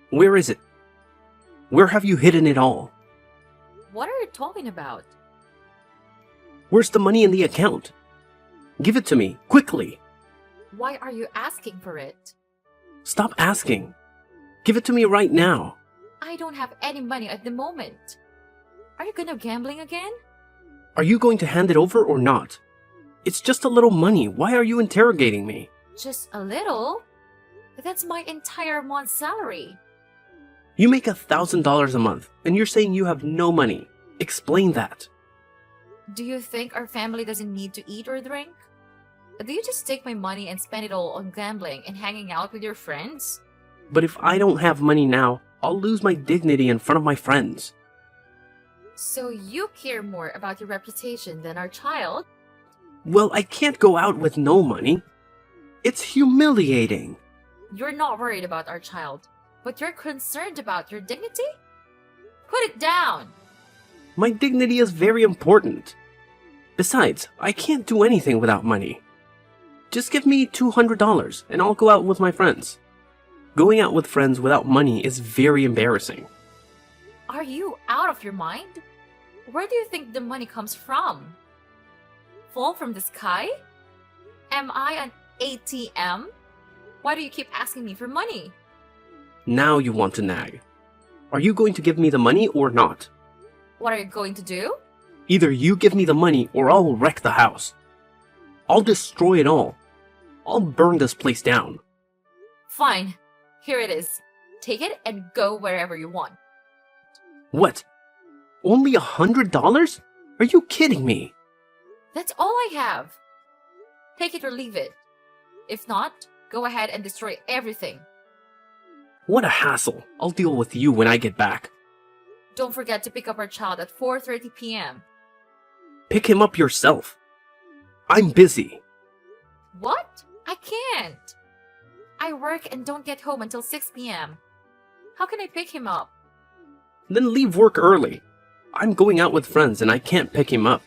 Where is it? Where have you hidden it all? What are you talking about? Where's the money in the account? Give it to me, quickly. Why are you asking for it? Stop asking. Give it to me right now. I don't have any money at the moment. Are you gonna gambling again? Are you going to hand it over or not? It's just a little money. Why are you interrogating me? Just a little? That's my entire month's salary. You make $1,000 a month, and you're saying you have no money. Explain that. Do you think our family doesn't need to eat or drink? Do you just take my money and spend it all on gambling and hanging out with your friends? But if I don't have money now, I'll lose my dignity in front of my friends. So you care more about your reputation than our child? Well, I can't go out with no money. It's humiliating. You're not worried about our child, but you're concerned about your dignity? Put it down! My dignity is very important. Besides, I can't do anything without money. Just give me $200 and I'll go out with my friends. Going out with friends without money is very embarrassing. Are you out of your mind? Where do you think the money comes from? Fall from the sky? Am I an ATM? Why do you keep asking me for money? Now you want to nag. Are you going to give me the money or not? What are you going to do? Either you give me the money or I'll wreck the house. I'll destroy it all. I'll burn this place down. Fine. Here it is. Take it and go wherever you want. What? Only $100? Are you kidding me? That's all I have. Take it or leave it. If not, go ahead and destroy everything. What a hassle. I'll deal with you when I get back. Don't forget to pick up our child at 4:30 p.m. Pick him up yourself. I'm busy. What? I can't. I work and don't get home until 6 p.m. How can I pick him up? Then leave work early. I'm going out with friends and I can't pick him up.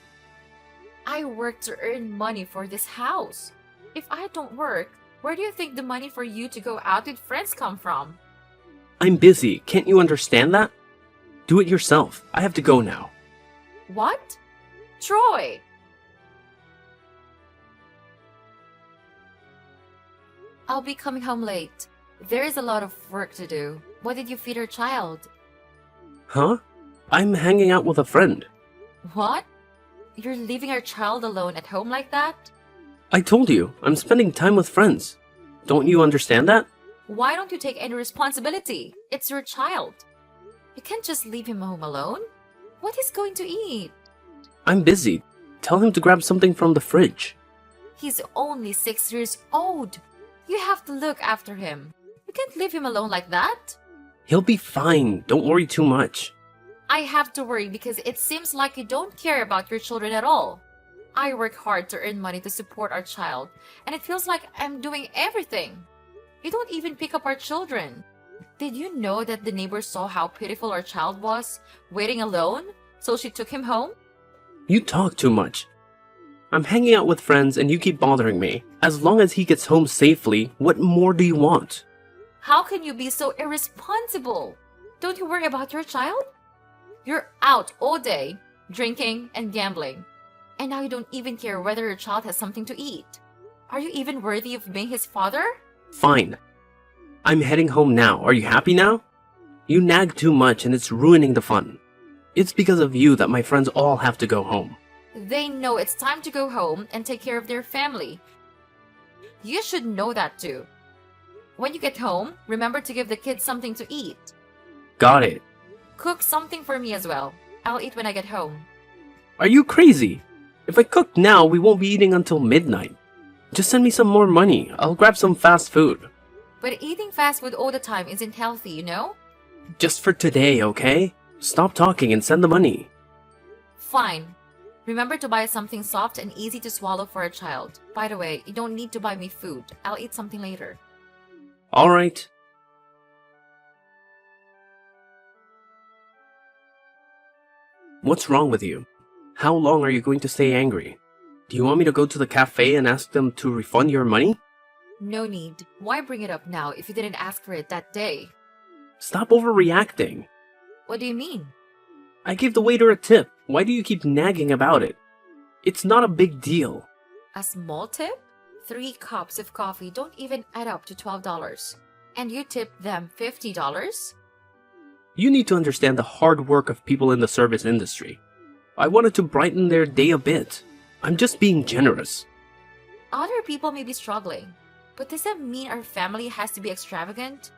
I work to earn money for this house. If I don't work, where do you think the money for you to go out with friends come from? I'm busy. Can't you understand that? Do it yourself. I have to go now. What? Troy! I'll be coming home late. There is a lot of work to do. What did you feed our child? Huh? I'm hanging out with a friend. What? You're leaving our child alone at home like that? I told you, I'm spending time with friends. Don't you understand that? Why don't you take any responsibility? It's your child. You can't just leave him home alone. What is going to eat? I'm busy. Tell him to grab something from the fridge. He's only 6 years old. You have to look after him. You can't leave him alone like that. He'll be fine. Don't worry too much. I have to worry because it seems like you don't care about your children at all. I work hard to earn money to support our child, and it feels like I'm doing everything. You don't even pick up our children. Did you know that the neighbor saw how pitiful our child was, waiting alone, so she took him home? You talk too much. I'm hanging out with friends and you keep bothering me. As long as he gets home safely, what more do you want? How can you be so irresponsible? Don't you worry about your child? You're out all day, drinking and gambling. And now you don't even care whether your child has something to eat. Are you even worthy of being his father? Fine. I'm heading home now. Are you happy now? You nag too much and it's ruining the fun. It's because of you that my friends all have to go home. They know it's time to go home and take care of their family. You should know that too. When you get home, remember to give the kids something to eat. Got it. Cook something for me as well. I'll eat when I get home. Are you crazy? If I cook now, we won't be eating until midnight. Just send me some more money. I'll grab some fast food. But eating fast food all the time isn't healthy, you know? Just for today, okay? Stop talking and send the money. Fine. Remember to buy something soft and easy to swallow for a child. By the way, you don't need to buy me food. I'll eat something later. Alright. What's wrong with you? How long are you going to stay angry? Do you want me to go to the cafe and ask them to refund your money? No need. Why bring it up now if you didn't ask for it that day? Stop overreacting. What do you mean? I gave the waiter a tip. Why do you keep nagging about it? It's not a big deal. A small tip? 3 cups of coffee don't even add up to $12. And you tip them $50? You need to understand the hard work of people in the service industry. I wanted to brighten their day a bit. I'm just being generous. Other people may be struggling, but does that mean our family has to be extravagant?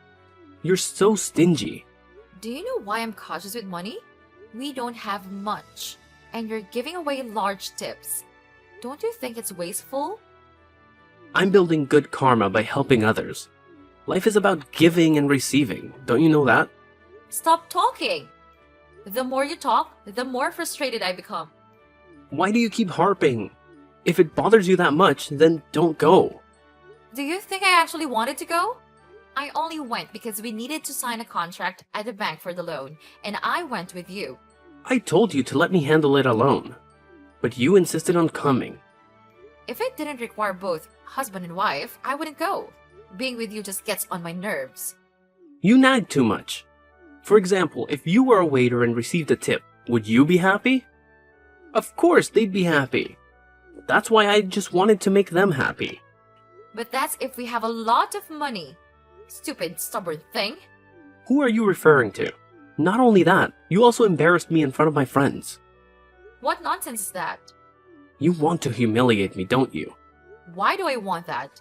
You're so stingy. Do you know why I'm cautious with money? We don't have much, and you're giving away large tips. Don't you think it's wasteful? I'm building good karma by helping others. Life is about giving and receiving. Don't you know that? Stop talking! The more you talk, the more frustrated I become. Why do you keep harping? If it bothers you that much, then don't go. Do you think I actually wanted to go? I only went because we needed to sign a contract at the bank for the loan, and I went with you. I told you to let me handle it alone. But you insisted on coming. If it didn't require both husband and wife, I wouldn't go. Being with you just gets on my nerves. You nag too much. For example, if you were a waiter and received a tip, would you be happy? Of course they'd be happy. That's why I just wanted to make them happy. But that's if we have a lot of money. Stupid, stubborn thing. Who are you referring to? Not only that, you also embarrassed me in front of my friends. What nonsense is that? You want to humiliate me, don't you? Why do I want that?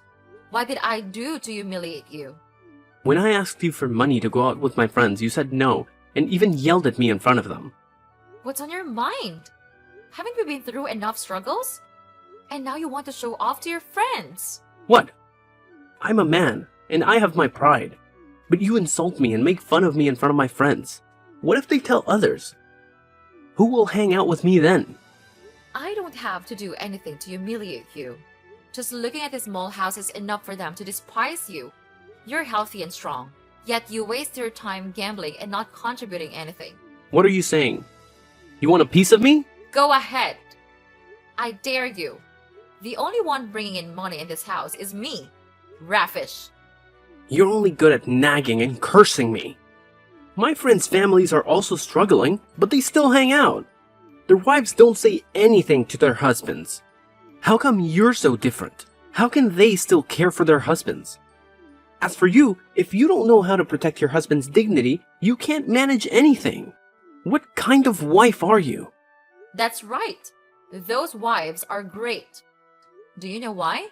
What did I do to humiliate you? When I asked you for money to go out with my friends, you said no, and even yelled at me in front of them. What's on your mind? Haven't we been through enough struggles? And now you want to show off to your friends. What? I'm a man, and I have my pride. But you insult me and make fun of me in front of my friends. What if they tell others? Who will hang out with me then? I don't have to do anything to humiliate you. Just looking at this small house is enough for them to despise you. You're healthy and strong, yet you waste your time gambling and not contributing anything. What are you saying? You want a piece of me? Go ahead. I dare you. The only one bringing in money in this house is me, Raffish. You're only good at nagging and cursing me. My friends' families are also struggling, but they still hang out. Their wives don't say anything to their husbands. How come you're so different? How can they still care for their husbands? As for you, if you don't know how to protect your husband's dignity, you can't manage anything. What kind of wife are you? That's right. Those wives are great. Do you know why?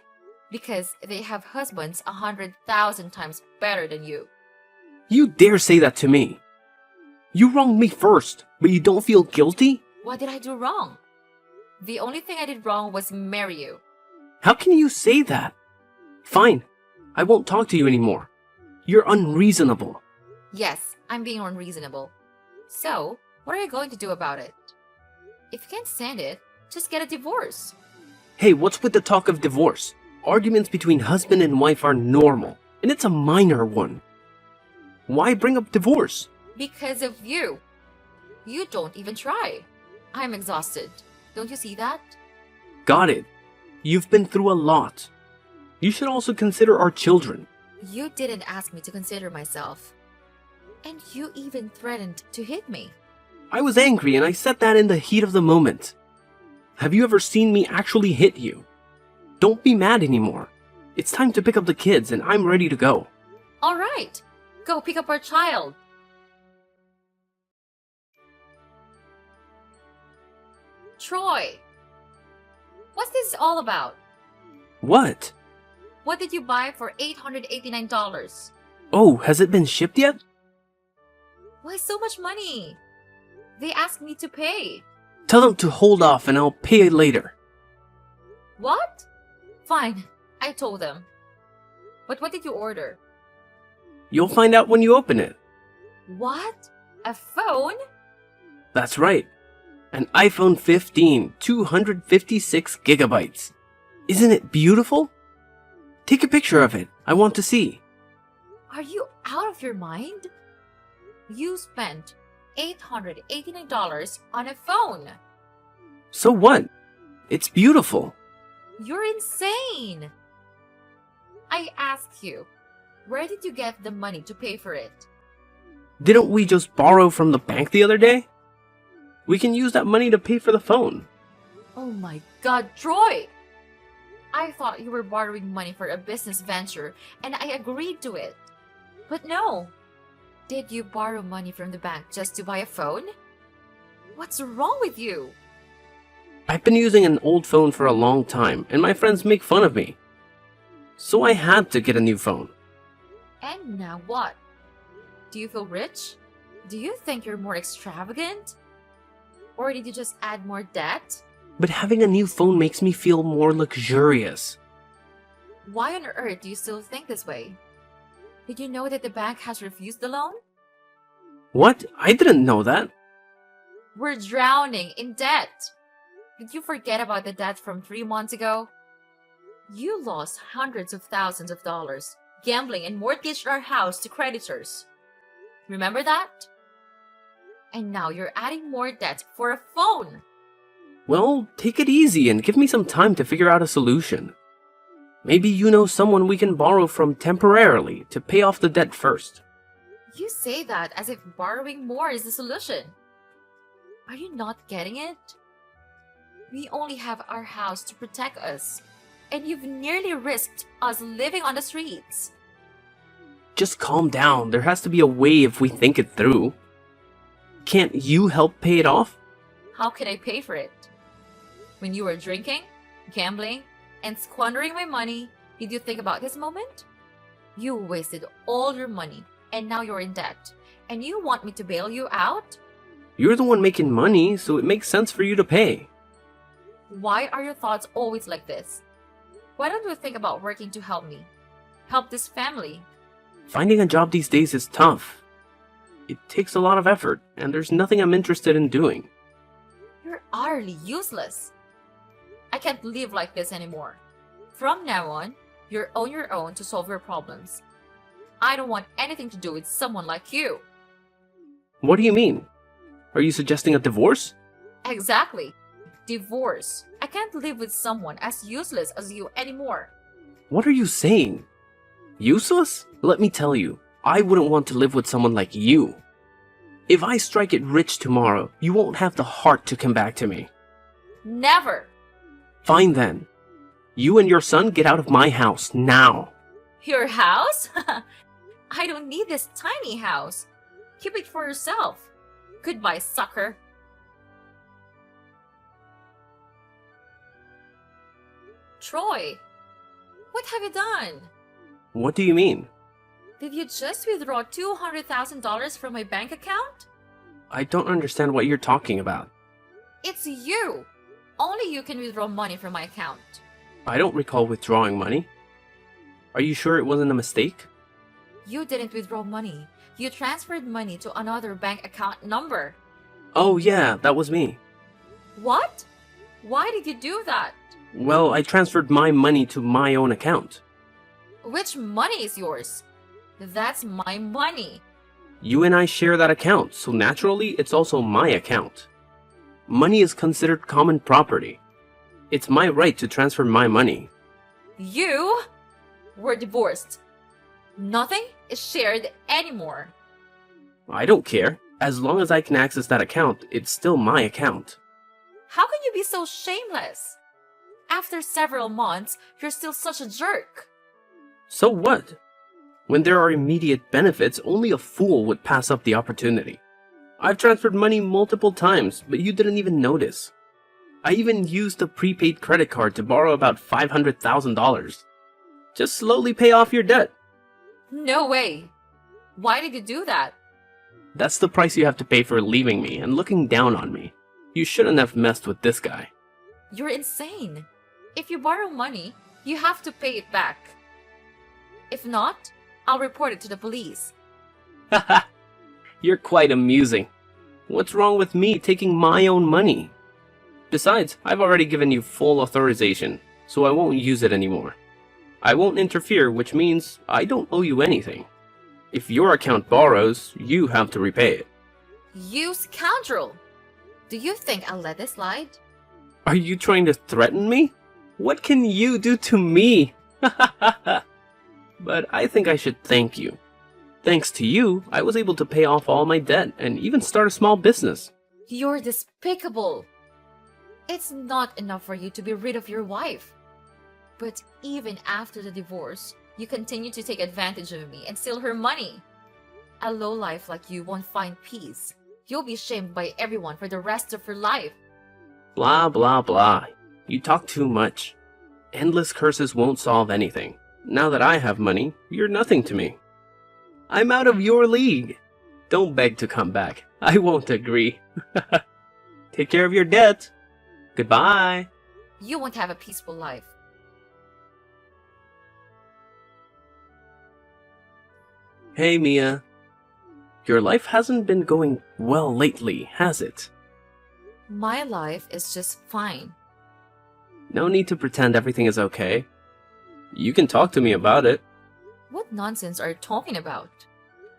Because they have husbands 100,000 times better than you. You dare say that to me? You wronged me first, but you don't feel guilty? What did I do wrong? The only thing I did wrong was marry you. How can you say that? Fine, I won't talk to you anymore. You're unreasonable. Yes, I'm being unreasonable. So, what are you going to do about it? If you can't stand it, just get a divorce. Hey, what's with the talk of divorce? Arguments between husband and wife are normal, and it's a minor one. Why bring up divorce? Because of you. You don't even try. I'm exhausted. Don't you see that? Got it. You've been through a lot. You should also consider our children. You didn't ask me to consider myself. And you even threatened to hit me. I was angry and I said that in the heat of the moment. Have you ever seen me actually hit you? Don't be mad anymore. It's time to pick up the kids and I'm ready to go. All right. Go pick up our child. Troy. What's this all about? What? What did you buy for $889? Oh, has it been shipped yet? Why so much money? They asked me to pay. Tell them to hold off and I'll pay it later. What? Fine, I told them. But what did you order? You'll find out when you open it. What? A phone? That's right. An iPhone 15, 256 gigabytes. Isn't it beautiful? Take a picture of it. I want to see. Are you out of your mind? You spent $889 on a phone. So what? It's beautiful. You're insane. I asked you, where did you get the money to pay for it? Didn't we just borrow from the bank the other day? We can use that money to pay for the phone. Oh my god, Troy! I thought you were borrowing money for a business venture and I agreed to it. But no. Did you borrow money from the bank just to buy a phone? What's wrong with you? I've been using an old phone for a long time, and my friends make fun of me. So I had to get a new phone. And now what? Do you feel rich? Do you think you're more extravagant? Or did you just add more debt? But having a new phone makes me feel more luxurious. Why on earth do you still think this way? Did you know that the bank has refused the loan? What? I didn't know that. We're drowning in debt. Did you forget about the debt from 3 months ago? You lost hundreds of thousands of dollars gambling and mortgaged our house to creditors. Remember that? And now you're adding more debt for a phone. Well, take it easy and give me some time to figure out a solution. Maybe you know someone we can borrow from temporarily to pay off the debt first. You say that as if borrowing more is the solution. Are you not getting it? We only have our house to protect us, and you've nearly risked us living on the streets. Just calm down. There has to be a way if we think it through. Can't you help pay it off? How can I pay for it? When you were drinking, gambling, and squandering my money, did you think about this moment? You wasted all your money, and now you're in debt, and you want me to bail you out? You're the one making money, so it makes sense for you to pay. Why are your thoughts always like this? Why don't you think about working to help me? Help this family? Finding a job these days is tough. It takes a lot of effort, and there's nothing I'm interested in doing. You're utterly useless. I can't live like this anymore. From now on, you're on your own to solve your problems. I don't want anything to do with someone like you. What do you mean? Are you suggesting a divorce? Exactly. Divorce. I can't live with someone as useless as you anymore. What are you saying? Useless? Let me tell you, I wouldn't want to live with someone like you. If I strike it rich tomorrow, you won't have the heart to come back to me. Never. Fine then. You and your son get out of my house now. Your house? I don't need this tiny house. Keep it for yourself. Goodbye, sucker. Troy, what have you done? What do you mean? Did you just withdraw $200,000 from my bank account? I don't understand what you're talking about. It's you! Only you can withdraw money from my account. I don't recall withdrawing money. Are you sure it wasn't a mistake? You didn't withdraw money. You transferred money to another bank account number. Oh yeah, that was me. What? Why did you do that? Well, I transferred my money to my own account. Which money is yours? That's my money. You and I share that account, so naturally it's also my account. Money is considered common property. It's my right to transfer my money. You were divorced. Nothing is shared anymore. I don't care. As long as I can access that account, it's still my account. How can you be so shameless? After several months, you're still such a jerk. So what? When there are immediate benefits, only a fool would pass up the opportunity. I've transferred money multiple times, but you didn't even notice. I even used a prepaid credit card to borrow about $500,000. Just slowly pay off your debt. No way. Why did you do that? That's the price you have to pay for leaving me and looking down on me. You shouldn't have messed with this guy. You're insane. If you borrow money, you have to pay it back. If not, I'll report it to the police. Haha, you're quite amusing. What's wrong with me taking my own money? Besides, I've already given you full authorization, so I won't use it anymore. I won't interfere, which means I don't owe you anything. If your account borrows, you have to repay it. You scoundrel! Do you think I'll let this slide? Are you trying to threaten me? What can you do to me? But I think I should thank you. Thanks to you, I was able to pay off all my debt and even start a small business. You're despicable. It's not enough for you to be rid of your wife. But even after the divorce, you continue to take advantage of me and steal her money. A lowlife like you won't find peace. You'll be shamed by everyone for the rest of your life. Blah, blah, blah. You talk too much. Endless curses won't solve anything. Now that I have money, you're nothing to me. I'm out of your league. Don't beg to come back. I won't agree. Take care of your debt. Goodbye. You won't have a peaceful life. Hey, Mia. Your life hasn't been going well lately, has it? My life is just fine. No need to pretend everything is okay. You can talk to me about it. What nonsense are you talking about?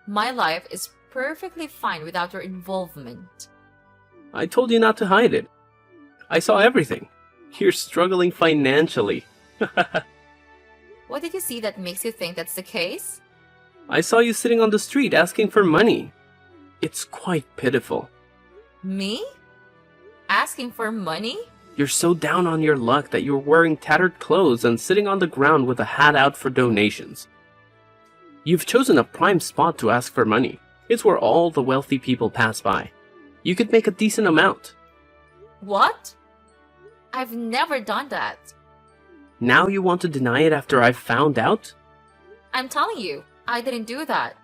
My life is perfectly fine without your involvement. I told you not to hide it. I saw everything. You're struggling financially. What did you see that makes you think that's the case? I saw you sitting on the street asking for money. It's quite pitiful. Me? Asking for money? You're so down on your luck that you're wearing tattered clothes and sitting on the ground with a hat out for donations. You've chosen a prime spot to ask for money. It's where all the wealthy people pass by. You could make a decent amount. What? I've never done that. Now you want to deny it after I've found out? I'm telling you, I didn't do that.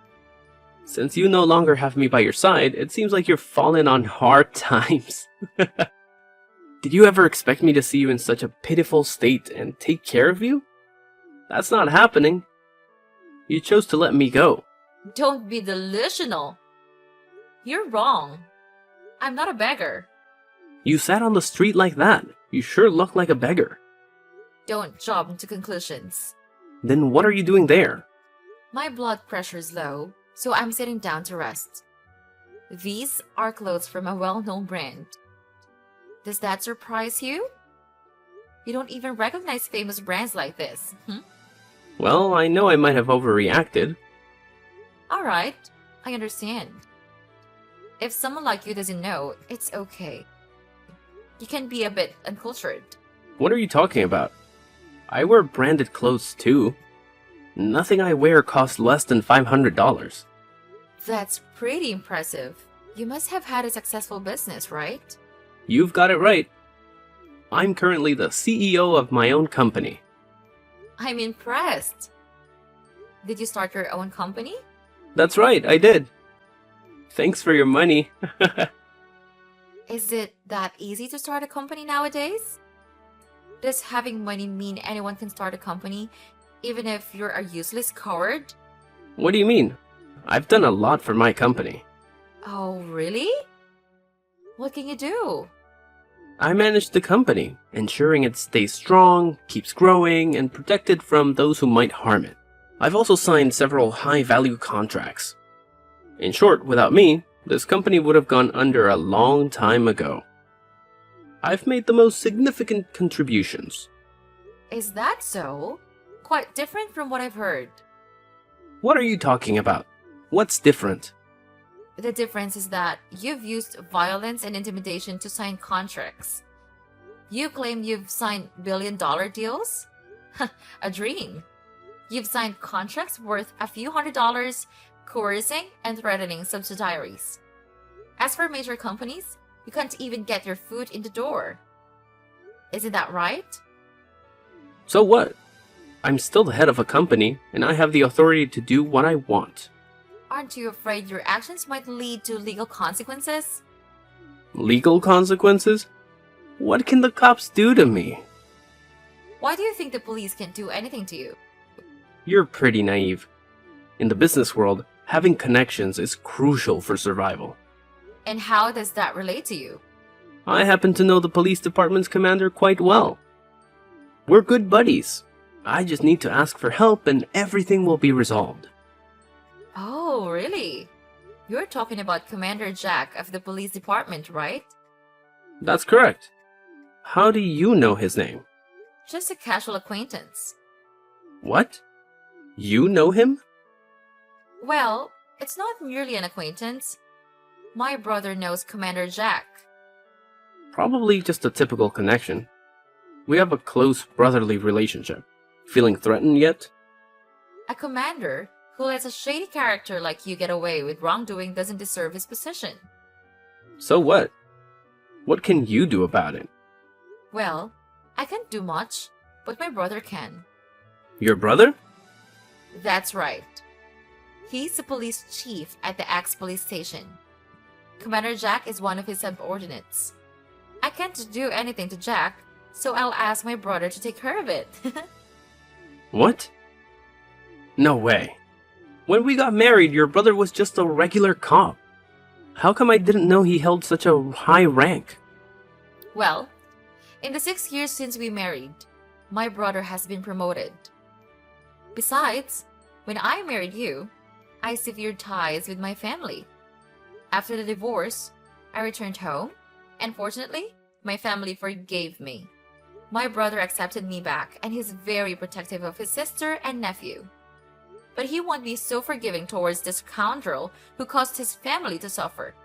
Since you no longer have me by your side, it seems like you're fallen on hard times. Did you ever expect me to see you in such a pitiful state and take care of you? That's not happening. You chose to let me go. Don't be delusional. You're wrong. I'm not a beggar. You sat on the street like that. You sure look like a beggar. Don't jump to conclusions. Then what are you doing there? My blood pressure's low, so I'm sitting down to rest. These are clothes from a well-known brand. Does that surprise you? You don't even recognize famous brands like this. Well, I know I might have overreacted. Alright, I understand. If someone like you doesn't know, it's okay. You can be a bit uncultured. What are you talking about? I wear branded clothes too. Nothing I wear costs less than $500. That's pretty impressive. You must have had a successful business, right? You've got it right. I'm currently the CEO of my own company. I'm impressed. Did you start your own company? That's right, I did. Thanks for your money. Is it that easy to start a company nowadays? Does having money mean anyone can start a company, even if you're a useless coward? What do you mean? I've done a lot for my company. Oh, really? What can you do? I manage the company, ensuring it stays strong, keeps growing, and protected from those who might harm it. I've also signed several high-value contracts. In short, without me, this company would have gone under a long time ago. I've made the most significant contributions. Is that so? Quite different from what I've heard. What are you talking about? What's different? The difference is that you've used violence and intimidation to sign contracts. You claim you've signed billion-dollar deals? A dream. You've signed contracts worth a few $100s, coercing and threatening subsidiaries. As for major companies, you can't even get your foot in the door. Isn't that right? So what? I'm still the head of a company, and I have the authority to do what I want. Aren't you afraid your actions might lead to legal consequences? Legal consequences? What can the cops do to me? Why do you think the police can't do anything to you? You're pretty naive. In the business world, having connections is crucial for survival. And how does that relate to you? I happen to know the police department's commander quite well. We're good buddies. I just need to ask for help and everything will be resolved. Oh, really? You're talking about Commander Jack of the police department, right? That's correct. How do you know his name? Just a casual acquaintance. What? You know him? Well, It's not merely an acquaintance. My brother knows Commander Jack. Probably just a typical connection. We have a close brotherly relationship. Feeling threatened yet? A commander who lets a shady character like you get away with wrongdoing doesn't deserve his position. So what? What can you do about it? Well, I can't do much, but my brother can. Your brother? That's right. He's the police chief at the Axe police station. Commander Jack is one of his subordinates. I can't do anything to Jack, so I'll ask my brother to take care of it. What? No way. When we got married, your brother was just a regular cop. How come I didn't know he held such a high rank? Well, in the 6 years since we married, my brother has been promoted. Besides, when I married you, I severed ties with my family. After the divorce, I returned home, and fortunately, my family forgave me. My brother accepted me back, and he's very protective of his sister and nephew. But he won't be so forgiving towards this scoundrel who caused his family to suffer.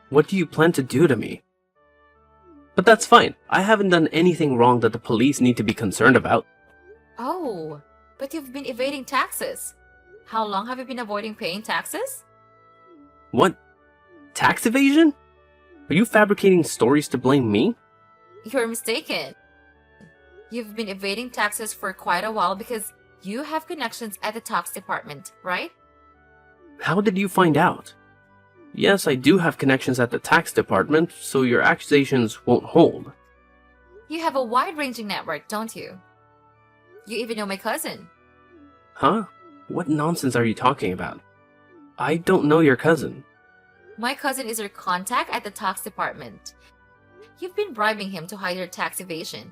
What do you plan to do to me? But that's fine. I haven't done anything wrong that the police need to be concerned about. Oh, but you've been evading taxes. How long have you been avoiding paying taxes? What? Tax evasion? Are you fabricating stories to blame me? You're mistaken. You've been evading taxes for quite a while because you have connections at the tax department, right? How did you find out? Yes, I do have connections at the tax department, so your accusations won't hold. You have a wide-ranging network, don't you? You even know my cousin. Huh? What nonsense are you talking about? I don't know your cousin. My cousin is your contact at the tax department. You've been bribing him to hide your tax evasion.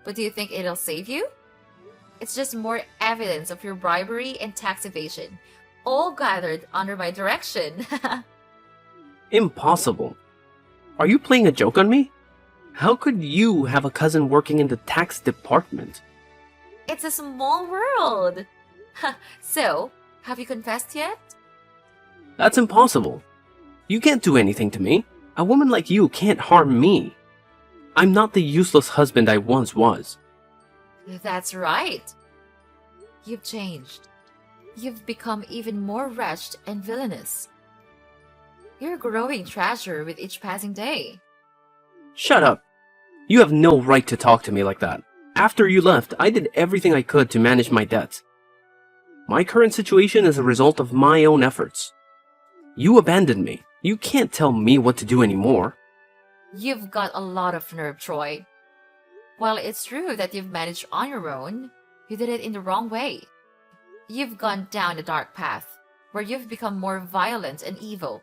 But do you think it'll save you? It's just more evidence of your bribery and tax evasion, all gathered under my direction. Impossible. Are you playing a joke on me? How could you have a cousin working in the tax department? It's a small world. So, have you confessed yet? That's impossible. You can't do anything to me. A woman like you can't harm me. I'm not the useless husband I once was. That's right. You've changed. You've become even more wretched and villainous. You're a growing treasure with each passing day. Shut up. You have no right to talk to me like that. After you left, I did everything I could to manage my debts. My current situation is a result of my own efforts. You abandoned me. You can't tell me what to do anymore. You've got a lot of nerve, Troy. While it's true that you've managed on your own, you did it in the wrong way. You've gone down a dark path, where you've become more violent and evil.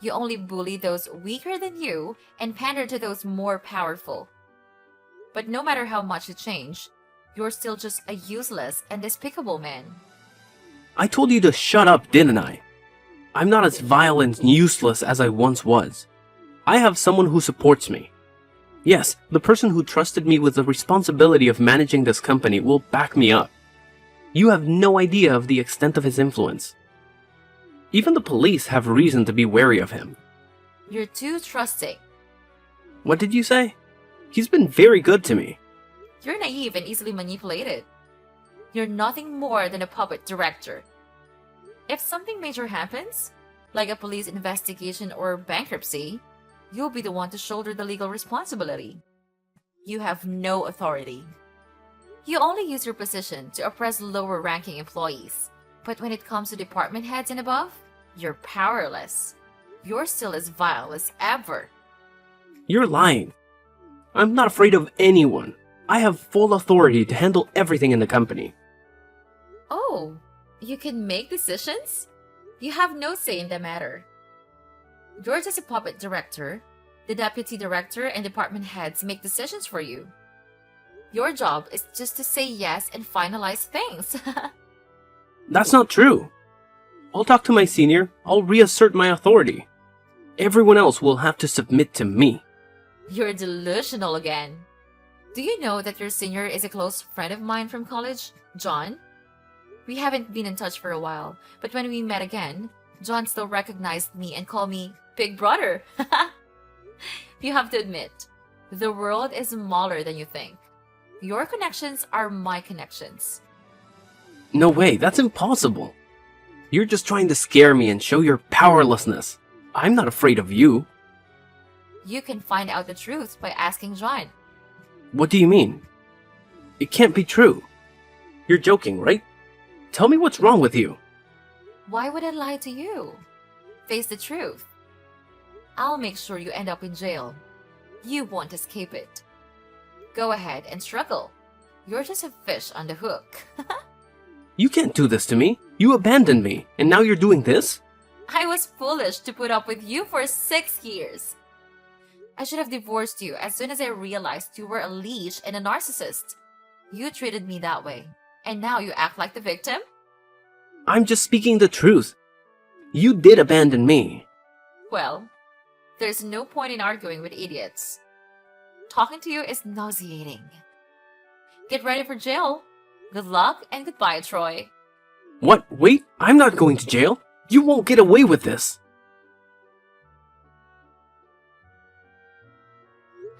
You only bully those weaker than you and pander to those more powerful. But no matter how much you change, you're still just a useless and despicable man. I told you to shut up, didn't I? I'm not as vile and useless as I once was. I have someone who supports me. Yes, the person who trusted me with the responsibility of managing this company will back me up. You have no idea of the extent of his influence. Even the police have reason to be wary of him. You're too trusting. What did you say? He's been very good to me. You're naive and easily manipulated. You're nothing more than a puppet director. If something major happens, like a police investigation or bankruptcy, you'll be the one to shoulder the legal responsibility. You have no authority. You only use your position to oppress lower-ranking employees. But when it comes to department heads and above, you're powerless. You're still as vile as ever. You're lying. I'm not afraid of anyone. I have full authority to handle everything in the company. Oh, you can make decisions? You have no say in the matter. You're just a puppet director. The deputy director and department heads make decisions for you. Your job is just to say yes and finalize things. That's not true. I'll talk to my senior. I'll reassert my authority. Everyone else will have to submit to me. You're delusional again. Do you know that your senior is a close friend of mine from college, John? We haven't been in touch for a while, but when we met again, John still recognized me and called me Big Brother. You have to admit, the world is smaller than you think. Your connections are my connections. No way, that's impossible. You're just trying to scare me and show your powerlessness. I'm not afraid of you. You can find out the truth by asking John. What do you mean? It can't be true. You're joking, right? Tell me what's wrong with you. Why would I lie to you? Face the truth. I'll make sure you end up in jail. You won't escape it. Go ahead and struggle. You're just a fish on the hook. You can't do this to me. You abandoned me, and now you're doing this? I was foolish to put up with you for 6 years. I should have divorced you as soon as I realized you were a leech and a narcissist. You treated me that way, and now you act like the victim? I'm just speaking the truth. You did abandon me. Well, there's no point in arguing with idiots. Talking to you is nauseating. Get ready for jail. Good luck and goodbye, Troy. What? Wait, I'm not going to jail. You won't get away with this.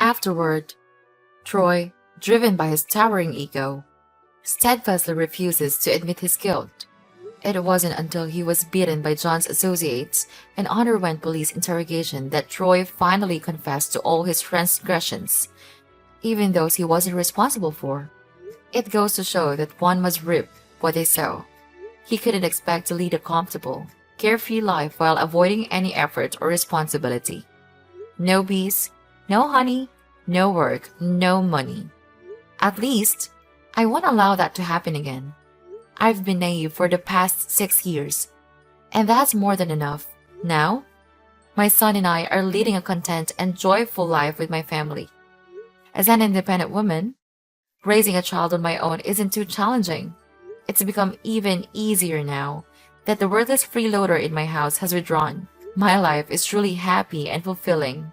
Afterward, Troy, driven by his towering ego, steadfastly refuses to admit his guilt. It wasn't until he was beaten by John's associates and underwent police interrogation that Troy finally confessed to all his transgressions, even those he wasn't responsible for. It goes to show that one must reap what they sow. He couldn't expect to lead a comfortable, carefree life while avoiding any effort or responsibility. No bees, no honey, no work, no money. At least, I won't allow that to happen again. I've been naive for the past 6 years, and that's more than enough. Now, my son and I are leading a content and joyful life with my family. As an independent woman, raising a child on my own isn't too challenging. It's become even easier now that the worthless freeloader in my house has withdrawn. My life is truly happy and fulfilling.